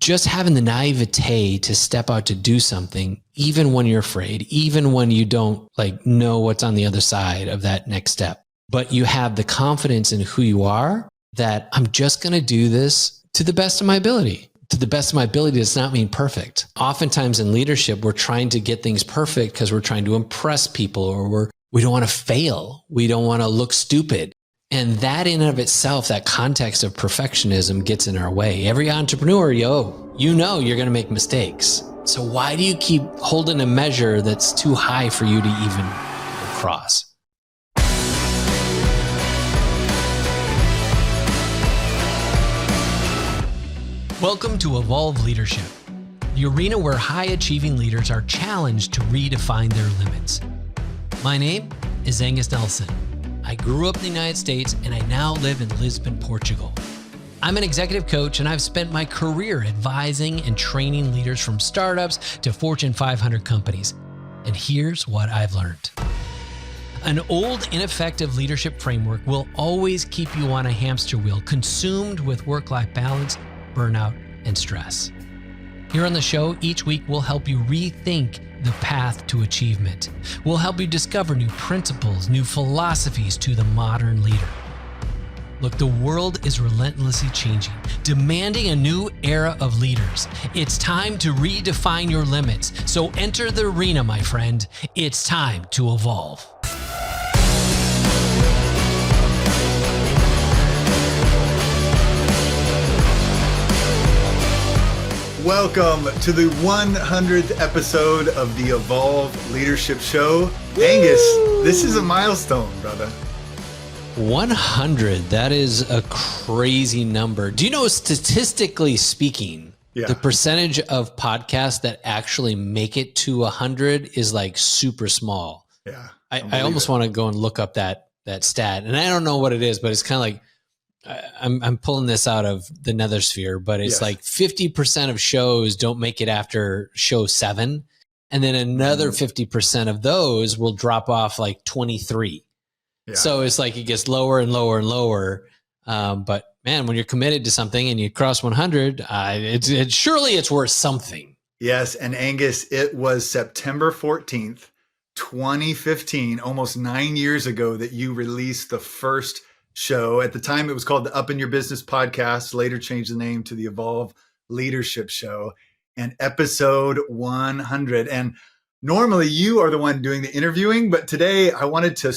just having the naivete to step out to do something, even when you're afraid, even when you don't know what's on the other side of that next step. But you have the confidence in who you are that I'm just going to do this to the best of my ability. To the best of my ability does not mean perfect. Oftentimes in leadership, we're trying to get things perfect because we're trying to impress people, or we don't want to fail. We don't want to look stupid. And that in and of itself, that context of perfectionism gets in our way. Every entrepreneur, you know you're going to make mistakes. So why do you keep holding a measure that's too high for you to even cross? Welcome to Evolve Leadership, the arena where high-achieving leaders are challenged to redefine their limits. My name is Angus Nelson. I grew up in the United States and I now live in Lisbon, Portugal. I'm an executive coach and I've spent my career advising and training leaders from startups to Fortune 500 companies. And here's what I've learned. An old, ineffective leadership framework will always keep you on a hamster wheel, consumed with work-life balance, burnout, and stress. Here on the show, each week we'll help you rethink the path to achievement. We'll help you discover new principles, new philosophies to the modern leader. Look, the world is relentlessly changing, demanding a new era of leaders. It's time to redefine your limits. So enter the arena, my friend. It's time to evolve. Welcome to the 100th episode of the Evolve Leadership Show. Woo! Angus, this is a milestone, brother. 100, that is a crazy number. Do you know, statistically speaking, the percentage of podcasts that actually make it to 100 is super small. Yeah. I almost want to go and look up that stat. And I don't know what it is, but it's kind of like, I'm pulling this out of the nethersphere, but it's 50% of shows don't make it after show 7. And then another 50% of those will drop off 23. Yeah. So it's it gets lower and lower and lower. But man, when you're committed to something and you cross 100, surely it's worth something. Yes. And Angus, it was September 14th, 2015, almost 9 years ago, that you released the first show. At the time, it was called the Up in Your Business podcast, later changed the name to the Evolve Leadership Show, and episode 100. And normally you are the one doing the interviewing, but today I wanted to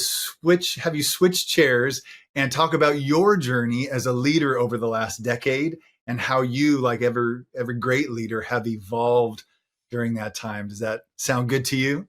have you switch chairs and talk about your journey as a leader over the last decade and how you, like every great leader, have evolved during that time. Does that sound good to you?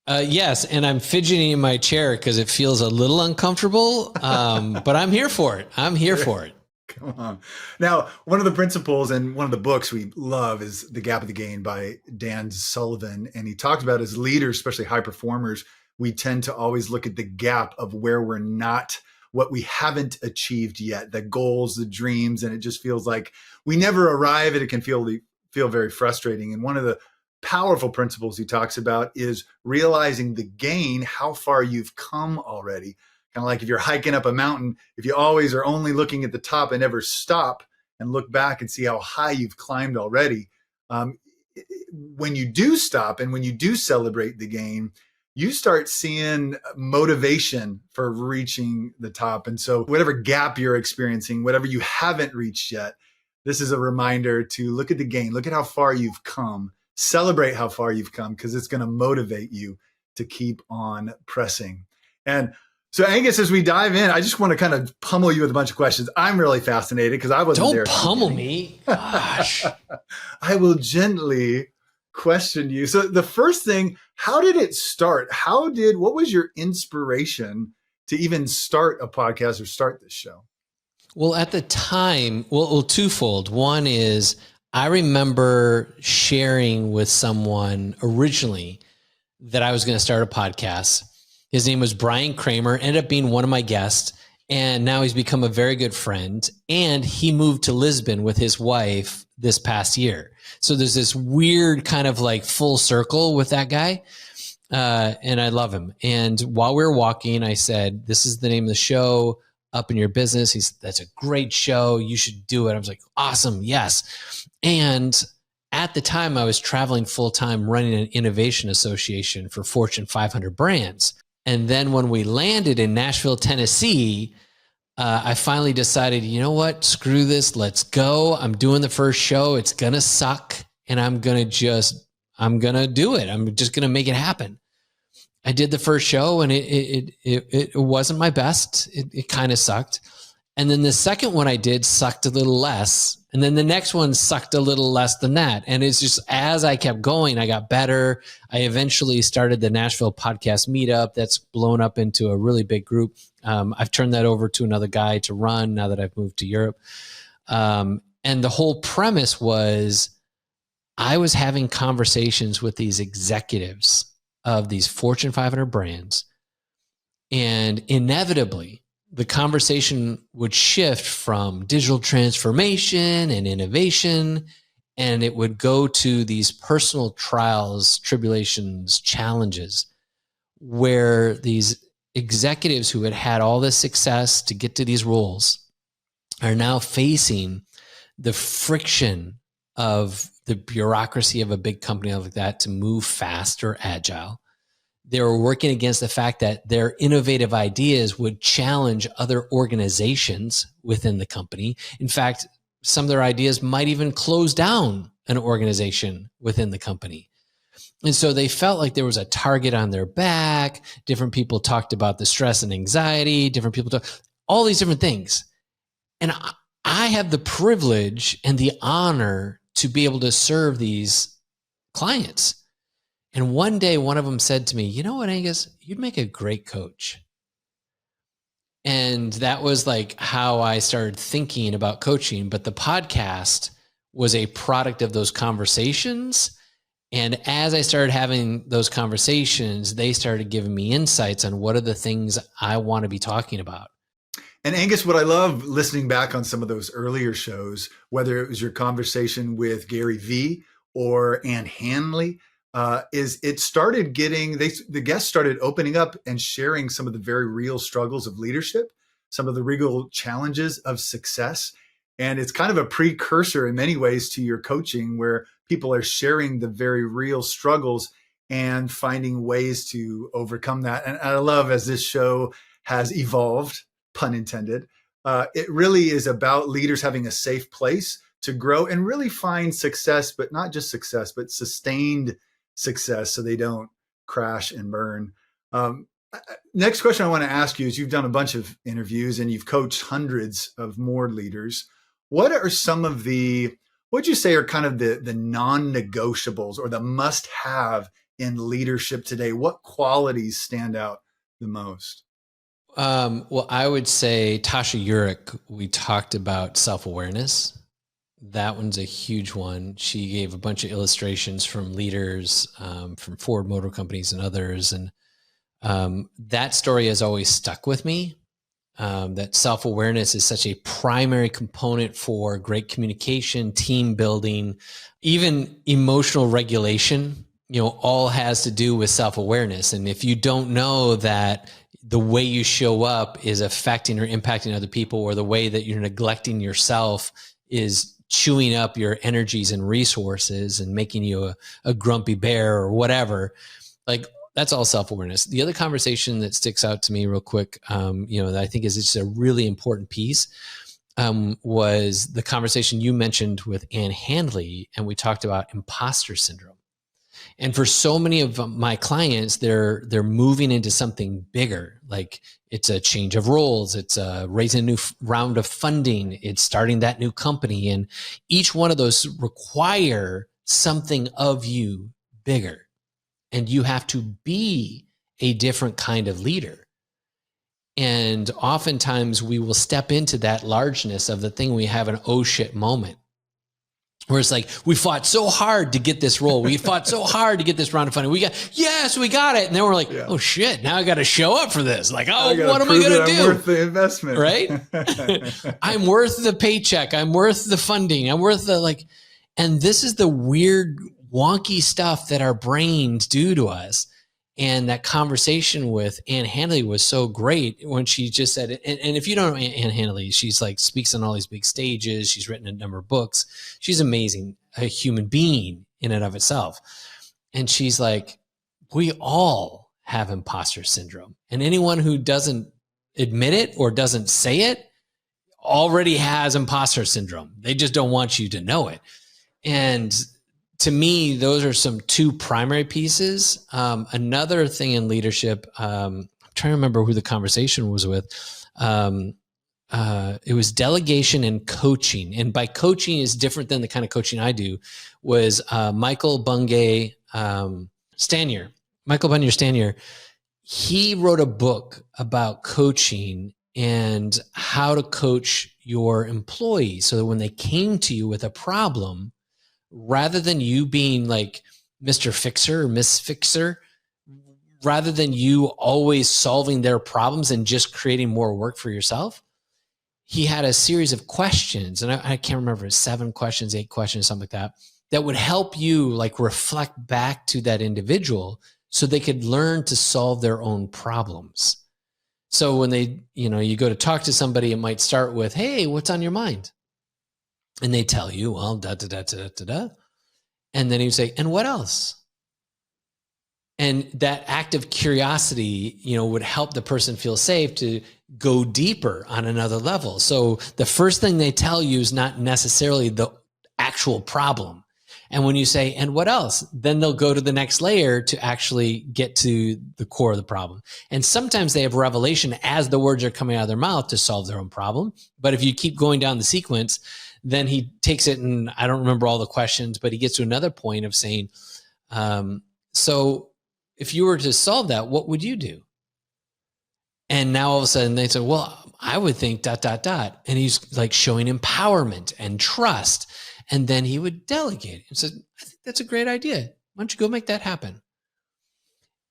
Yes, and I'm fidgeting in my chair because it feels a little uncomfortable, but I'm here for it. I'm here for it. Come on. Now, one of the principles and one of the books we love is The Gap of the Gain by Dan Sullivan. And he talked about, as leaders, especially high performers, we tend to always look at the gap of where we're not, what we haven't achieved yet, the goals, the dreams, and it just feels like we never arrive, and it can feel very frustrating. And one of the powerful principles he talks about is realizing the gain, how far you've come already. Kind of like if you're hiking up a mountain, if you always are only looking at the top and never stop and look back and see how high you've climbed already. When you do stop and when you do celebrate the gain, you start seeing motivation for reaching the top. And so whatever gap you're experiencing, whatever you haven't reached yet, this is a reminder to look at the gain, look at how far you've come. Celebrate how far you've come, because it's going to motivate you to keep on pressing. And so, Angus, as we dive in, I just want to kind of pummel you with a bunch of questions. I'm really fascinated because I wasn't there. Don't pummel me. Gosh. I will gently question you. So the first thing, how did it start? What was your inspiration to even start a podcast or start this show? Well, at the time, twofold. One is, I remember sharing with someone originally that I was going to start a podcast. His name was Brian Kramer, ended up being one of my guests, and now he's become a very good friend. And he moved to Lisbon with his wife this past year. So there's this weird kind of full circle with that guy. And I love him. And while we were walking, I said, this is the name of the show. up in your business. That's a great show. You should do it. I was like, awesome. Yes. And at the time I was traveling full time running an innovation association for Fortune 500 brands. And then when we landed in Nashville, Tennessee, I finally decided, you know what? Screw this. Let's go. I'm doing the first show. It's going to suck. And I'm going to do it. I'm just going to make it happen. I did the first show and it wasn't my best. It kind of sucked. And then the second one I did sucked a little less. And then the next one sucked a little less than that. And it's just, as I kept going, I got better. I eventually started the Nashville podcast meetup that's blown up into a really big group. I've turned that over to another guy to run now that I've moved to Europe. And the whole premise was I was having conversations with these executives of these Fortune 500 brands. And inevitably, the conversation would shift from digital transformation and innovation, and it would go to these personal trials, tribulations, challenges, where these executives who had had all this success to get to these roles are now facing the friction of the bureaucracy of a big company like that to move fast or agile. They were working against the fact that their innovative ideas would challenge other organizations within the company. In fact, some of their ideas might even close down an organization within the company. And so they felt like there was a target on their back. Different people talked about the stress and anxiety. Different people talked all these different things. And I have the privilege and the honor to be able to serve these clients. And one day, one of them said to me, you know what, Angus, you'd make a great coach. And that was like how I started thinking about coaching. But the podcast was a product of those conversations. And as I started having those conversations, they started giving me insights on what are the things I want to be talking about. And Angus, what I love listening back on some of those earlier shows, whether it was your conversation with Gary V or Ann Handley, is it started getting, the guests started opening up and sharing some of the very real struggles of leadership, some of the real challenges of success. And it's kind of a precursor in many ways to your coaching, where people are sharing the very real struggles and finding ways to overcome that. And I love, as this show has evolved, pun intended, it really is about leaders having a safe place to grow and really find success, but not just success, but sustained success, so they don't crash and burn. Next question I want to ask you is, you've done a bunch of interviews and you've coached hundreds of more leaders. What are some of the, what'd you say are kind of the non-negotiables or the must-have in leadership today? What qualities stand out the most? Well, I would say Tasha Eurich, we talked about self-awareness. That one's a huge one. She gave a bunch of illustrations from leaders, from Ford Motor Companies and others. And that story has always stuck with me, that self-awareness is such a primary component for great communication, team building, even emotional regulation, all has to do with self-awareness. And if you don't know that the way you show up is affecting or impacting other people, or the way that you're neglecting yourself is chewing up your energies and resources and making you a grumpy bear or whatever, like that's all self-awareness. The other conversation that sticks out to me real quick, that I think is just a really important piece, was the conversation you mentioned with Ann Handley, and we talked about imposter syndrome. And for so many of my clients, they're moving into something bigger. Like it's a change of roles. It's raising a new round of funding. It's starting that new company. And each one of those require something of you bigger. And you have to be a different kind of leader. And oftentimes we will step into that largeness of the thing. We have an oh shit moment, where it's like, we fought so hard to get this role. We fought so hard to get this round of funding. We got it. And then we're like, oh shit, now I got to show up for this. Like, oh, what am I going to do? I'm worth the investment. Right? I'm worth the paycheck. I'm worth the funding. I'm worth the and this is the weird, wonky stuff that our brains do to us. And that conversation with Ann Handley was so great when she just said, and if you don't know Ann Handley, she's like speaks on all these big stages. She's written a number of books. She's amazing, a human being in and of itself. And she's like, we all have imposter syndrome. And anyone who doesn't admit it or doesn't say it already has imposter syndrome. They just don't want you to know it. And to me, those are some two primary pieces. Another thing in leadership, I'm trying to remember who the conversation was with. It was delegation and coaching. And by coaching is different than the kind of coaching I do, was Michael Bungay Stanier. Michael Bungay Stanier, he wrote a book about coaching and how to coach your employees so that when they came to you with a problem, rather than you being like Mr. Fixer or Miss Fixer, rather than you always solving their problems and just creating more work for yourself, he had a series of questions, and I can't remember, 7 questions, 8 questions, something like that, that would help you like reflect back to that individual so they could learn to solve their own problems. So when they, you go to talk to somebody, it might start with, hey, what's on your mind? And they tell you, well, da, da, da, da, da, da. And then you say, and what else? And that act of curiosity, would help the person feel safe to go deeper on another level. So the first thing they tell you is not necessarily the actual problem. And when you say, and what else? Then they'll go to the next layer to actually get to the core of the problem. And sometimes they have revelation as the words are coming out of their mouth to solve their own problem. But if you keep going down the sequence, then he takes it, and I don't remember all the questions, but he gets to another point of saying, so if you were to solve that, what would you do? And now all of a sudden they say, well, I would think ... And he's like showing empowerment and trust. And then he would delegate and said, I think that's a great idea. Why don't you go make that happen?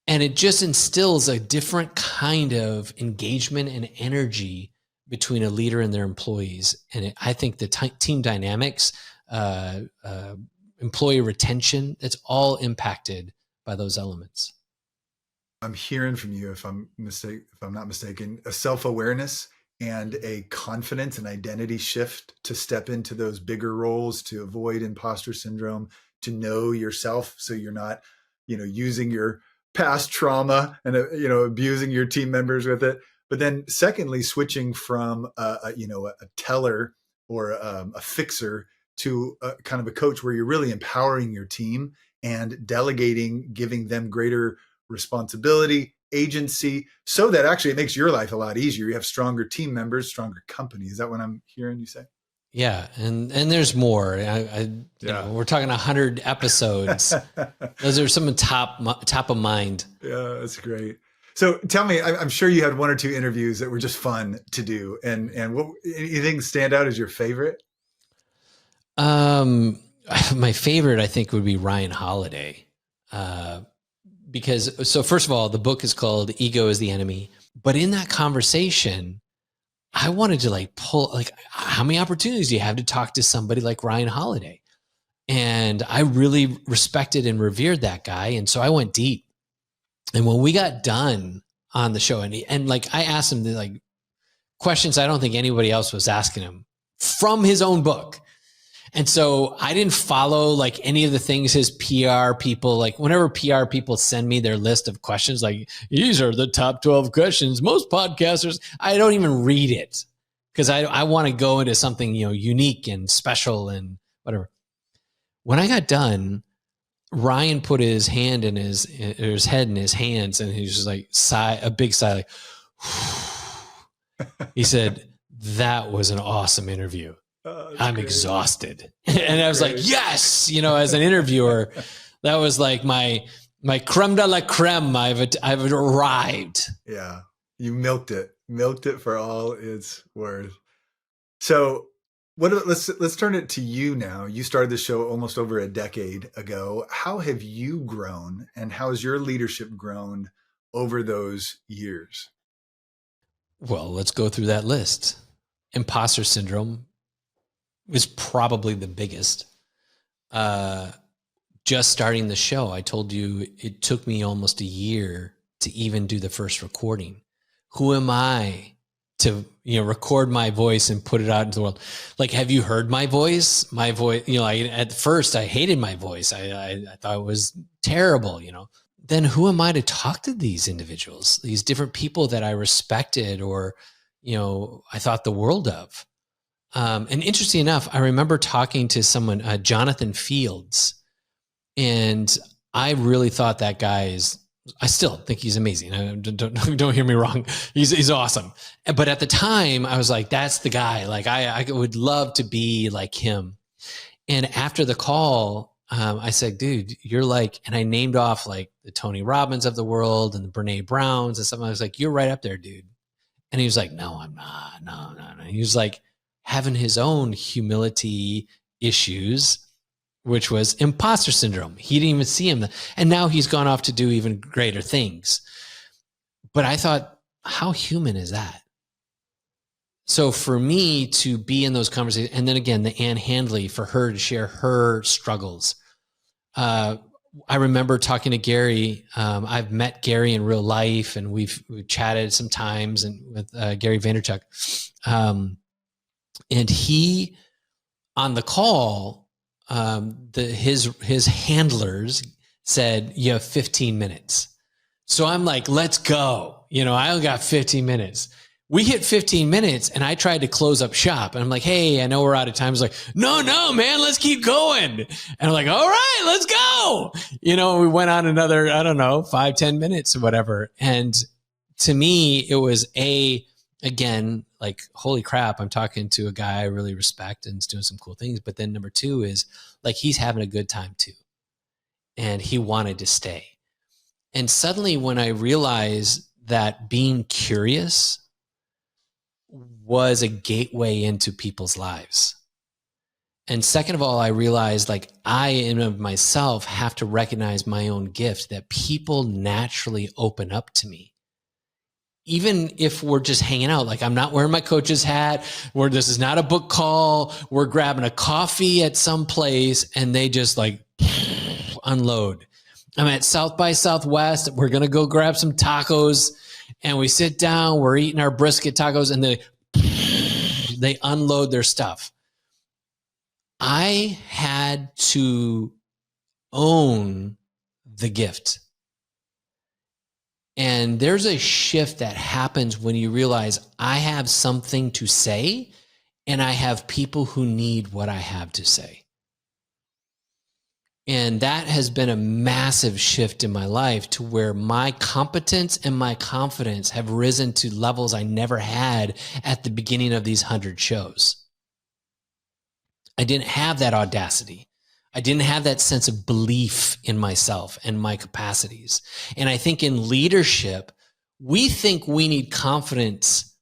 And it just instills a different kind of engagement and energy between a leader and their employees. And I think the team dynamics, employee retention, it's all impacted by those elements. I'm hearing from you, if I'm not mistaken, a self-awareness and a confidence and identity shift to step into those bigger roles, to avoid imposter syndrome, to know yourself so you're not, using your past trauma and, abusing your team members with it. But then secondly, switching from, a teller or a fixer to kind of a coach where you're really empowering your team and delegating, giving them greater responsibility, agency, so that actually it makes your life a lot easier. You have stronger team members, stronger company. Is that what I'm hearing you say? Yeah. And there's more. We're talking 100 episodes. Those are some top of mind. Yeah, that's great. So tell me, I'm sure you had 1 or 2 interviews that were just fun to do. And what, anything stand out as your favorite? My favorite, I think, would be Ryan Holiday. So first of all, the book is called Ego is the Enemy. But in that conversation, I wanted to pull, how many opportunities do you have to talk to somebody like Ryan Holiday? And I really respected and revered that guy. And so I went deep. And when we got done on the show, and I asked him the questions I don't think anybody else was asking him from his own book. And so I didn't follow any of the things his PR people, whenever PR people send me their list of questions, these are the top 12 questions, most podcasters, I don't even read it because I want to go into something, unique and special and whatever. When I got done, Ryan put his hand in his head in his hands, and he was just a big sigh, he said, that was an awesome interview. I'm great. Exhausted. And I was like, yes, as an interviewer, that was my creme de la creme. I've arrived. Yeah. You milked it for all it's worth. So let's turn it to you now. You started the show almost over a decade ago. How have you grown, and how has your leadership grown over those years? Well, let's go through that list. Imposter syndrome is probably the biggest. just starting the show. I told you it took me almost a year to even do the first recording. Who am I to, record my voice and put it out into the world? Like, have you heard my voice? My voice, at first I hated my voice. I thought it was terrible, Then who am I to talk to these individuals, these different people that I respected or, I thought the world of? And interesting enough, I remember talking to someone, Jonathan Fields, and I really thought that guy I still think he's amazing. Don't hear me wrong. He's awesome. But at the time I was like, that's the guy. Like I would love to be like him. And after the call, I said, dude, you're like, and I named off like the Tony Robbins of the world and the Brene Browns and something. I was like, you're right up there, dude. And he was like, no, I'm not. No. He was like having his own humility issues, which was imposter syndrome. He didn't even see him. And now he's gone off to do even greater things. But I thought, how human is that? So for me to be in those conversations, and then again, the Ann Handley, for her to share her struggles. I remember talking to Gary. I've met Gary in real life, and we've chatted sometimes, and with Gary Vaynerchuk. And he, on the call, his handlers said, you have 15 minutes. So I'm like, let's go. I only got 15 minutes. We hit 15 minutes and I tried to close up shop and I'm like, hey, I know we're out of time. He's like, no, man, let's keep going. And I'm like, all right, let's go. We went on another, 5-10 minutes or whatever. And to me, it was again, like, holy crap, I'm talking to a guy I really respect and is doing some cool things. But then number two is like, he's having a good time too. And he wanted to stay. And suddenly when I realized that being curious was a gateway into people's lives. And second of all, I realized like I in of myself have to recognize my own gift, that people naturally open up to me. Even if we're just hanging out, like I'm not wearing my coach's hat, this is not a book call, we're grabbing a coffee at some place and they just like unload. I'm at South by Southwest. We're going to go grab some tacos and we sit down, we're eating our brisket tacos and they unload their stuff. I had to own the gift. And there's a shift that happens when you realize I have something to say and I have people who need what I have to say. And that has been a massive shift in my life to where my competence and my confidence have risen to levels I never had at the beginning of these 100 shows. I didn't have that audacity. I didn't have that sense of belief in myself and my capacities. And I think in leadership, we think we need confidence,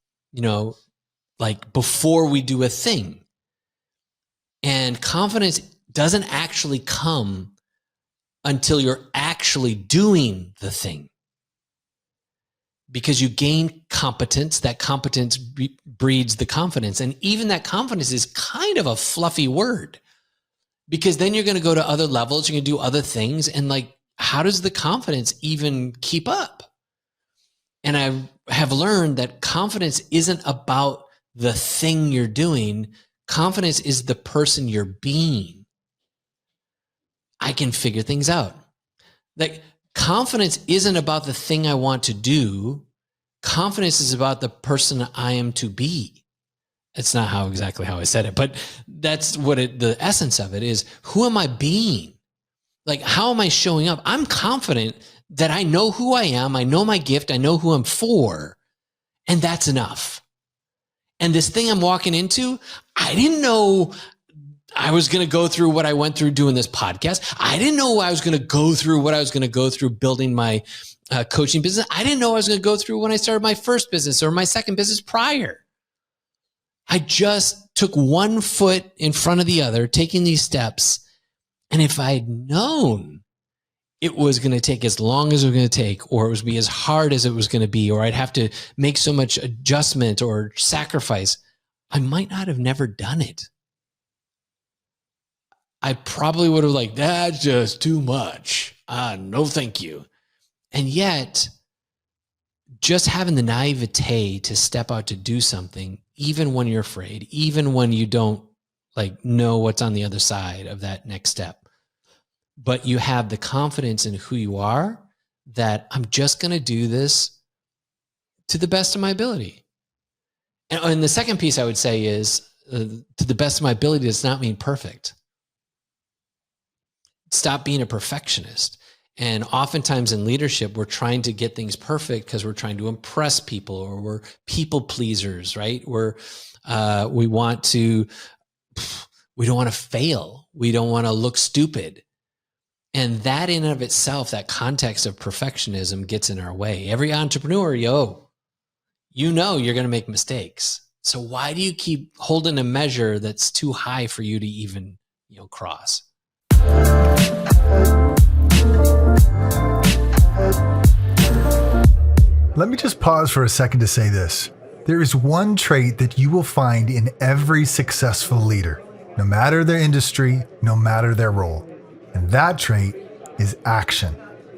like before we do a thing. And confidence doesn't actually come until you're actually doing the thing. Because you gain competence, that competence breeds the confidence. And even that confidence is kind of a fluffy word. Because then you're going to go to other levels, you're going to do other things. And like, how does the confidence even keep up? And I have learned that confidence isn't about the thing you're doing. Confidence is the person you're being. I can figure things out. Like, confidence isn't about the thing I want to do. Confidence is about the person I am to be. It's not exactly how I said it, but that's what the essence of it is. Who am I being? Like, how am I showing up? I'm confident that I know who I am. I know my gift. I know who I'm for. And that's enough. And this thing I'm walking into, I didn't know I was going to go through what I went through doing this podcast. I didn't know I was going to go through what I was going to go through building my coaching business. I didn't know I was going to go through when I started my first business or my second business prior. I just took one foot in front of the other, taking these steps. And if I'd known it was going to take as long as it was going to take, or it was be as hard as it was going to be, or I'd have to make so much adjustment or sacrifice, I might not have never done it. I probably would have like, that's just too much. No, thank you. And yet, just having the naivete to step out to do something, even when you're afraid, even when you don't like know what's on the other side of that next step, but you have the confidence in who you are that I'm just going to do this to the best of my ability. And the second piece I would say is to the best of my ability does not mean perfect. Stop being a perfectionist. And oftentimes in leadership, we're trying to get things perfect because we're trying to impress people, or we're people pleasers, right? We don't want to fail. We don't want to look stupid. And that in and of itself, that context of perfectionism gets in our way. Every entrepreneur, you know you're going to make mistakes. So why do you keep holding a measure that's too high for you to even, cross? Let me just pause for a second to say this. There is one trait that you will find in every successful leader, no matter their industry, no matter their role. And that trait is action.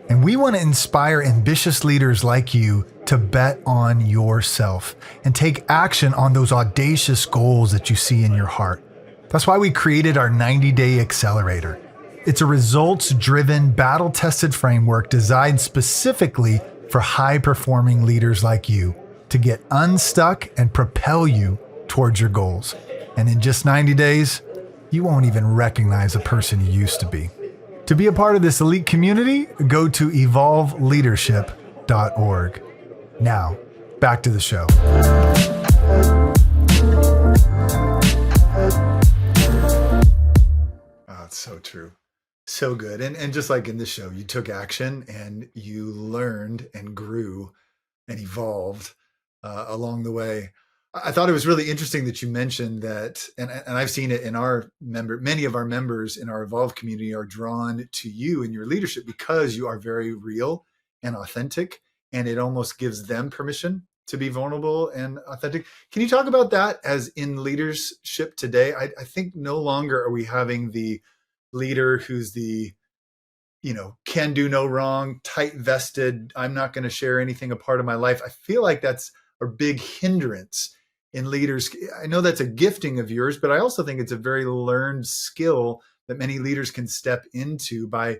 And we want to inspire ambitious leaders like you to bet on yourself and take action on those audacious goals that you see in your heart. That's why we created our 90-day accelerator. It's a results-driven, battle-tested framework designed specifically for high-performing leaders like you to get unstuck and propel you towards your goals. And in just 90 days, you won't even recognize the person you used to be. To be a part of this elite community, go to evolveleadership.org. Now, back to the show. Oh, it's so true. So good. And just like in this show, you took action and you learned and grew and evolved along the way. I thought it was really interesting that you mentioned that, and I've seen it in many of our members in our Evolve community are drawn to you and your leadership because you are very real and authentic, and it almost gives them permission to be vulnerable and authentic. Can you talk about that as in leadership today? I think no longer are we having the leader who's the, can do no wrong, tight vested, I'm not going to share anything a part of my life. I feel like that's a big hindrance in leaders. I know that's a gifting of yours, but I also think it's a very learned skill that many leaders can step into by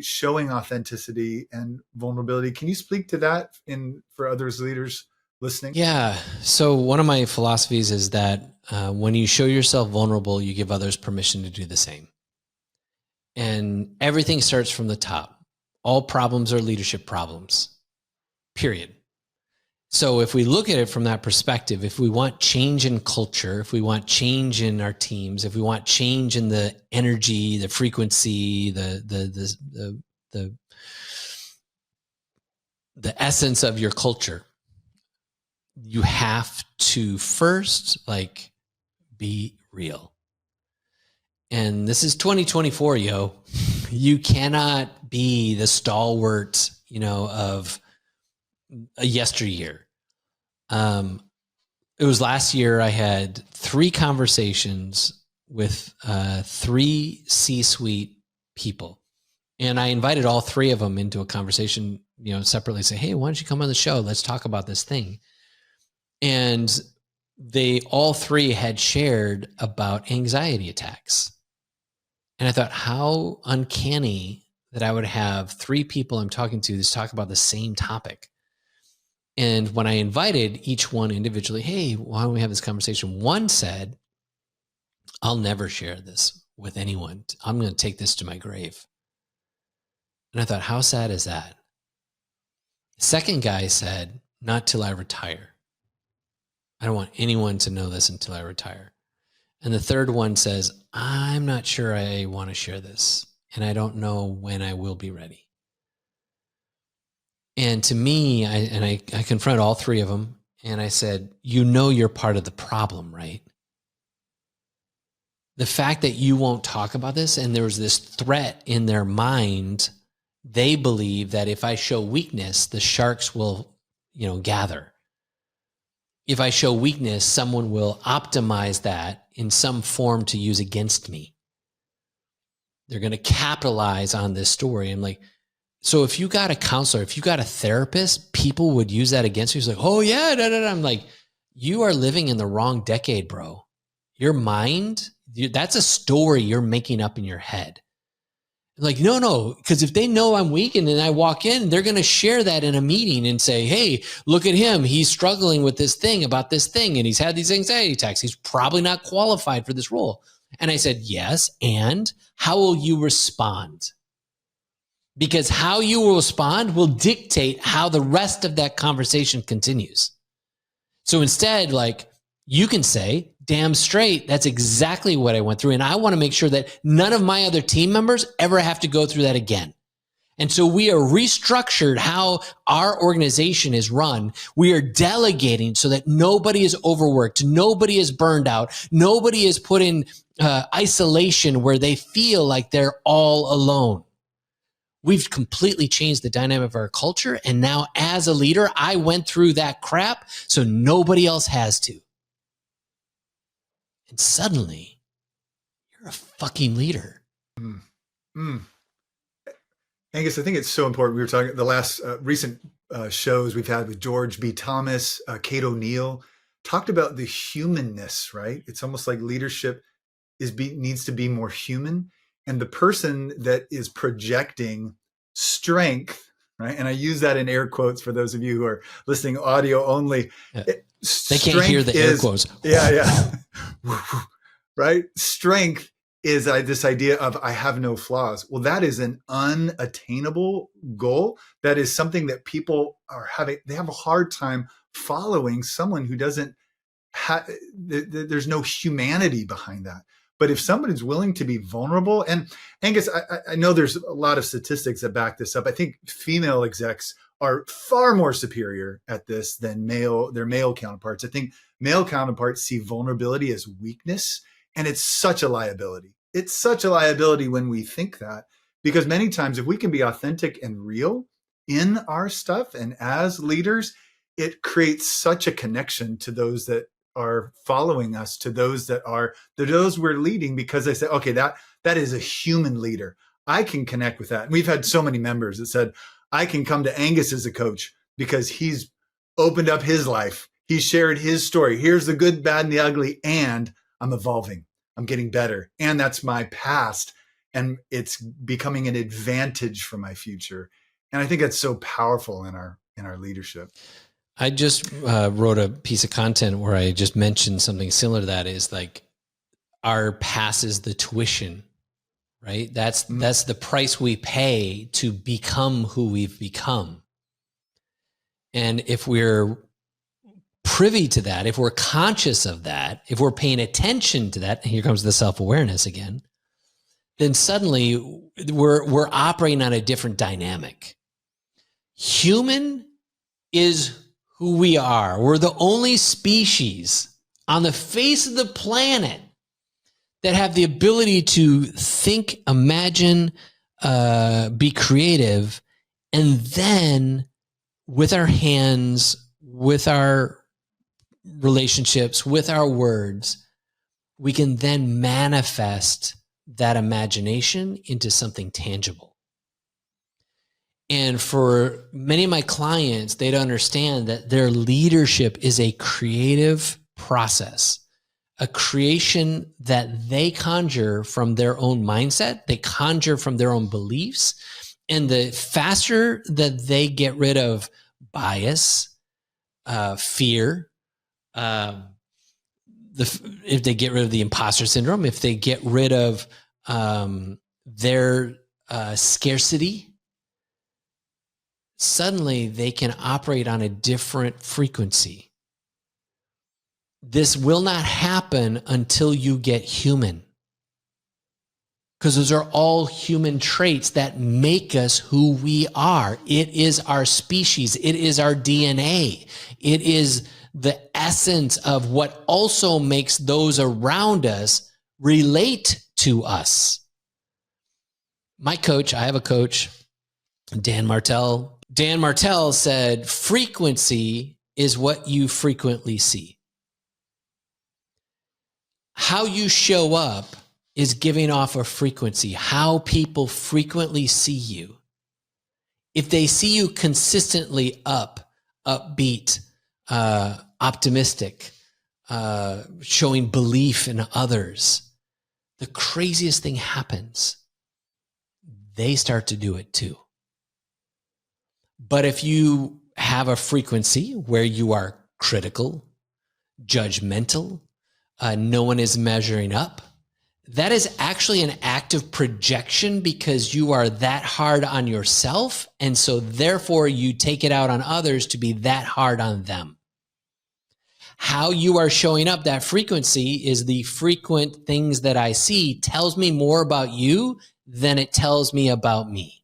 showing authenticity and vulnerability. Can you speak to that for others leaders listening? Yeah. So one of my philosophies is that when you show yourself vulnerable, you give others permission to do the same. And everything starts from the top. All problems are leadership problems, period. So if we look at it from that perspective, if we want change in culture, if we want change in our teams, if we want change in the energy, the frequency, the essence of your culture, you have to first be real. And this is 2024, you cannot be the stalwart, of a yesteryear. It was last year I had 3 conversations with 3 C-suite people. And I invited all 3 of them into a conversation, separately, say, hey, why don't you come on the show? Let's talk about this thing. And they all 3 had shared about anxiety attacks. And I thought, how uncanny that I would have 3 people I'm talking to that talk about the same topic. And when I invited each one individually, hey, why don't we have this conversation? One said, I'll never share this with anyone. I'm going to take this to my grave. And I thought, how sad is that? The second guy said, not till I retire. I don't want anyone to know this until I retire. And the third one says, I'm not sure I want to share this, and I don't know when I will be ready. And to me, I confronted all 3 of them, and I said, you're part of the problem, right? The fact that you won't talk about this, and there was this threat in their mind, they believe that if I show weakness, the sharks will, gather. If I show weakness, someone will optimize that in some form to use against me. They're going to capitalize on this story. I'm like, so if you got a counselor, if you got a therapist, people would use that against you. It's like, oh yeah, da, da, da. I'm like, you are living in the wrong decade, bro. Your mind, that's a story you're making up in your head. Like, no, because if they know I'm weak and then I walk in, they're going to share that in a meeting and say, hey, look at him. He's struggling with this thing about this thing. And he's had these anxiety attacks. He's probably not qualified for this role. And I said, yes. And how will you respond? Because how you will respond will dictate how the rest of that conversation continues. So instead, like, you can say, damn straight, that's exactly what I went through. And I want to make sure that none of my other team members ever have to go through that again. And so we are restructured how our organization is run. We are delegating so that nobody is overworked. Nobody is burned out. Nobody is put in isolation where they feel like they're all alone. We've completely changed the dynamic of our culture. And now as a leader, I went through that crap so nobody else has to. And suddenly, you're a fucking leader. Angus, I think it's so important. We were talking the last recent shows we've had with George B. Thomas, Kate O'Neill, talked about the humanness, right? It's almost like leadership needs to be more human. And the person that is projecting strength, right? And I use that in air quotes for those of you who are listening audio only. Yeah. They can't hear the air quotes. Yeah. Right? Strength is this idea of I have no flaws. Well, that is an unattainable goal. That is something that people they have a hard time following someone who doesn't there's no humanity behind that. But if someone is willing to be vulnerable, and Angus, I know there's a lot of statistics that back this up. I think female execs are far more superior at this than their male counterparts. I think male counterparts see vulnerability as weakness, and it's such a liability. It's such a liability when we think that, because many times if we can be authentic and real in our stuff and as leaders, it creates such a connection to those that are following us, to those we're leading, because they say, okay, that is a human leader. I can connect with that. And we've had so many members that said, I can come to Angus as a coach because he's opened up his life. He shared his story. Here's the good, bad, and the ugly. And I'm evolving. I'm getting better. And that's my past. And it's becoming an advantage for my future. And I think that's so powerful in our leadership. I just wrote a piece of content where I just mentioned something similar to that, is like our past is the tuition, right? That's the price we pay to become who we've become. And if we're privy to that, if we're conscious of that, if we're paying attention to that, and here comes the self-awareness again, then suddenly we're operating on a different dynamic. Human is who we are. We're the only species on the face of the planet that have the ability to think, imagine, be creative, and then with our hands, with our relationships, with our words, we can then manifest that imagination into something tangible. And for many of my clients, they don't understand that their leadership is a creative process, a creation that they conjure from their own mindset, they conjure from their own beliefs. And the faster that they get rid of bias, fear, if they get rid of the imposter syndrome, if they get rid of their scarcity, suddenly they can operate on a different frequency. This will not happen until you get human, because those are all human traits that make us who we are. It is our species. It is our DNA. It is the essence of what also makes those around us relate to us. My coach, I have a coach, Dan Martell. Dan Martell said, frequency is what you frequently see. How you show up is giving off a frequency, how people frequently see you. If they see you consistently upbeat, optimistic, showing belief in others, the craziest thing happens. They start to do it too. But if you have a frequency where you are critical, judgmental, no one is measuring up, that is actually an act of projection because you are that hard on yourself. And so therefore you take it out on others to be that hard on them. How you are showing up, that frequency is the frequent things that I see tells me more about you than it tells me about me.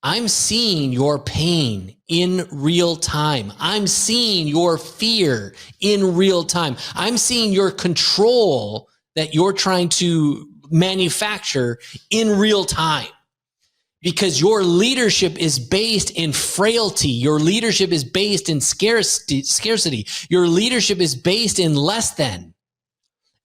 I'm seeing your pain in real time. I'm seeing your fear in real time. I'm seeing your control that you're trying to manufacture in real time. Because your leadership is based in frailty. Your leadership is based in scarcity. Your leadership is based in less than.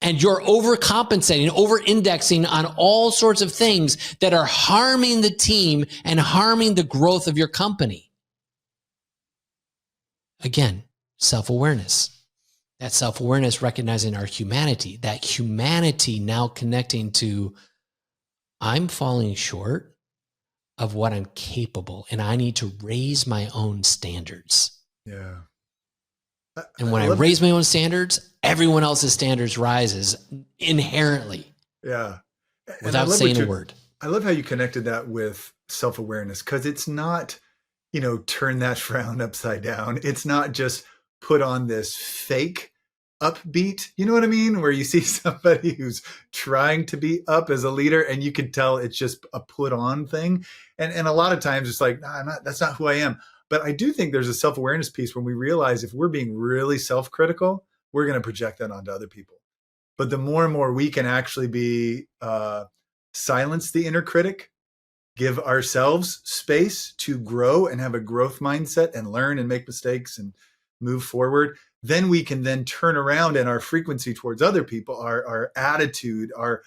And you're overcompensating, over-indexing on all sorts of things that are harming the team and harming the growth of your company. Again, self-awareness. That self-awareness recognizing our humanity. That humanity now connecting to, I'm falling short of what I'm capable, and I need to raise my own standards. Yeah. And when I raise my own standards, everyone else's standards rises inherently. Yeah. Without saying a word. I love how you connected that with self-awareness, because it's not, turn that frown upside down. It's not just put on this fake upbeat, you know what I mean? Where you see somebody who's trying to be up as a leader and you can tell it's just a put on thing. And a lot of times it's like, nah, that's not who I am. But I do think there's a self-awareness piece when we realize if we're being really self-critical, we're going to project that onto other people. But the more and more we can actually be silence the inner critic, give ourselves space to grow and have a growth mindset and learn and make mistakes and move forward, then we can then turn around and our frequency towards other people, our attitude, our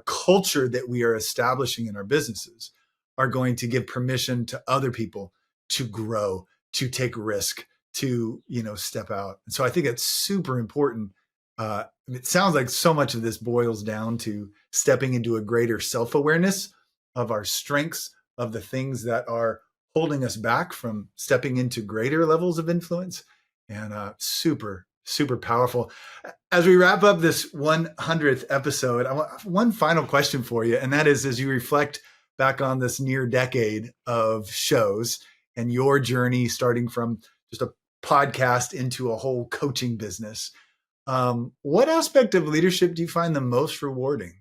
culture that we are establishing in our businesses are going to give permission to other people to grow, to take risk, to, step out. And so I think it's super important. It sounds like so much of this boils down to stepping into a greater self-awareness of our strengths, of the things that are holding us back from stepping into greater levels of influence. And super, super powerful. As we wrap up this 100th episode, I want one final question for you. And that is, as you reflect back on this near decade of shows and your journey starting from just a podcast into a whole coaching business, what aspect of leadership do you find the most rewarding?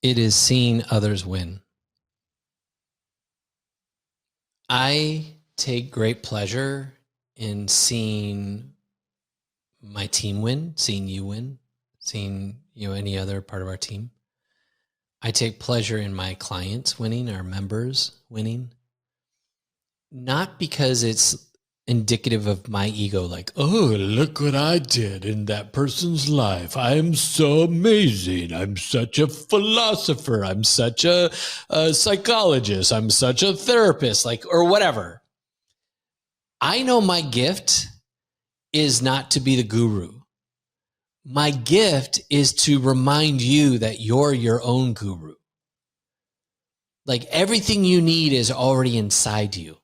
It is seeing others win. I take great pleasure in seeing my team win, seeing you win, seeing any other part of our team. I take pleasure in my clients winning, our members winning. Not because it's indicative of my ego, like, oh, look what I did in that person's life. I'm so amazing. I'm such a philosopher. I'm such a psychologist. I'm such a therapist, or whatever. I know my gift is not to be the guru. My gift is to remind you that you're your own guru. Like everything you need is already inside you.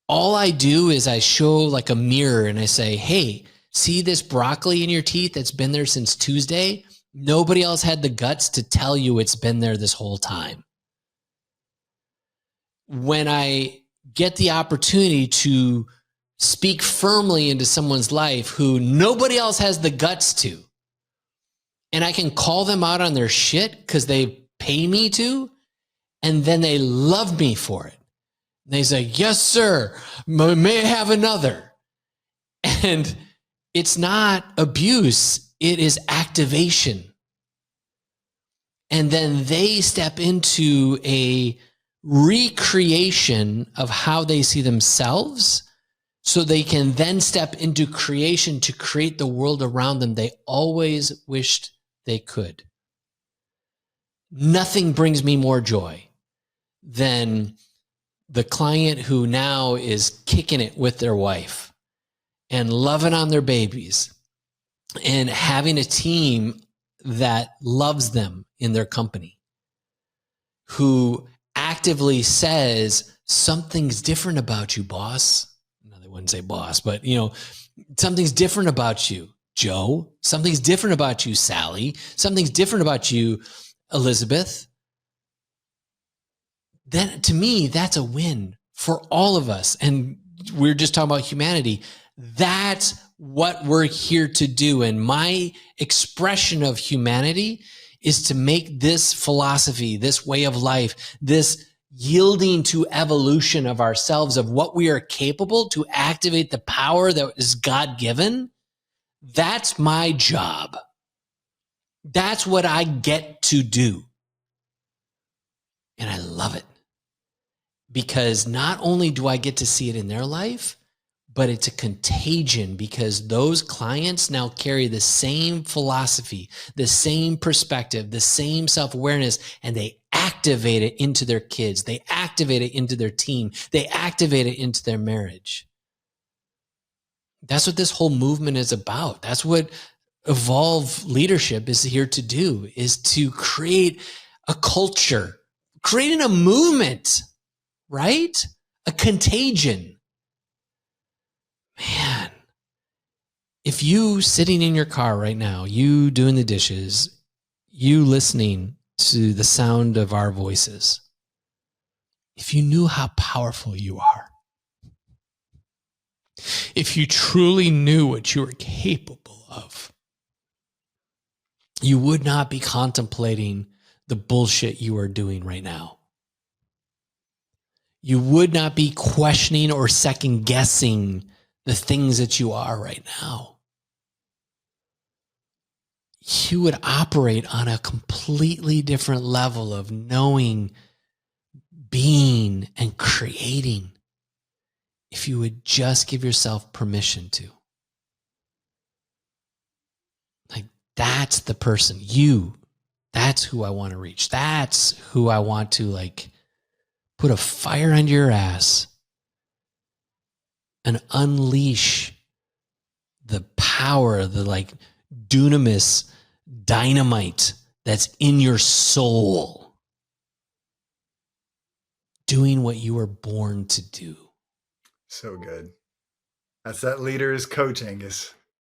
All I do is I show like a mirror and I say, hey, see this broccoli in your teeth that's been there since Tuesday? Nobody else had the guts to tell you it's been there this whole time. When I get the opportunity to speak firmly into someone's life who nobody else has the guts to, and I can call them out on their shit because they pay me to, and then they love me for it. They say, yes, sir, may I have another? And it's not abuse, it is activation. And then they step into a recreation of how they see themselves so they can then step into creation to create the world around them they always wished they could. Nothing brings me more joy than the client who now is kicking it with their wife and loving on their babies and having a team that loves them in their company, who actively says, something's different about you, boss. No, they wouldn't say boss, but something's different about you, Joe. Something's different about you, Sally. Something's different about you, Elizabeth. Then to me, that's a win for all of us. And we're just talking about humanity. That's what we're here to do. And my expression of humanity is to make this philosophy, this way of life, this yielding to evolution of ourselves, of what we are capable to activate the power that is God-given. That's my job. That's what I get to do. And I love it. Because not only do I get to see it in their life, but it's a contagion, because those clients now carry the same philosophy, the same perspective, the same self-awareness, and they activate it into their kids. They activate it into their team. They activate it into their marriage. That's what this whole movement is about. That's what Evolve Leadership is here to do, is to create a culture, creating a movement, right? A contagion. Man, if you sitting in your car right now, you doing the dishes, you listening to the sound of our voices, if you knew how powerful you are, if you truly knew what you were capable of, you would not be contemplating the bullshit you are doing right now. You would not be questioning or second guessing the things that you are right now. You would operate on a completely different level of knowing, being, and creating if you would just give yourself permission to. Like, that's the person. That's who I want to reach. That's who I want to put a fire under your ass and unleash the power, the dunamis dynamite that's in your soul, doing what you were born to do. So good. That's that leader as coach, Angus,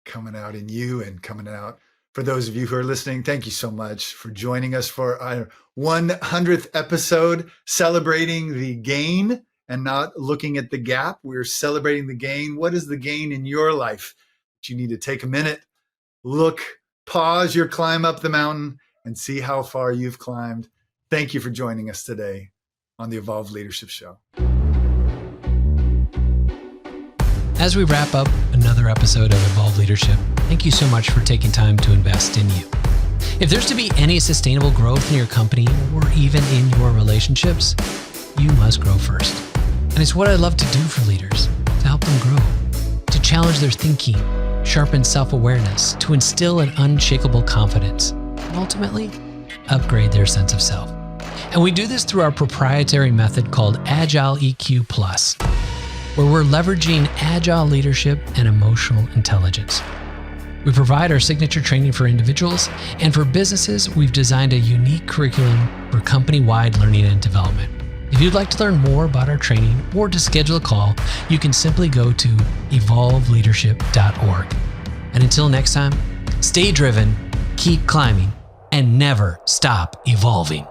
coming out in you and coming out for those of you who are listening. Thank you so much for joining us for our 100th episode, celebrating the gain and not looking at the gap. We're celebrating the gain. What is the gain in your life? You need to take a minute, look, pause your climb up the mountain, and see how far you've climbed. Thank you for joining us today on the Evolve Leadership Show. As we wrap up another episode of Evolve Leadership, thank you so much for taking time to invest in you. If there's to be any sustainable growth in your company or even in your relationships, you must grow first. And it's what I love to do for leaders, to help them grow, to challenge their thinking, sharpen self-awareness, to instill an unshakable confidence, and ultimately upgrade their sense of self. And we do this through our proprietary method called Agile EQ Plus, where we're leveraging agile leadership and emotional intelligence. We provide our signature training for individuals, and for businesses, we've designed a unique curriculum for company-wide learning and development. If you'd like to learn more about our training or to schedule a call, you can simply go to evolveleadership.org. And until next time, stay driven, keep climbing, and never stop evolving.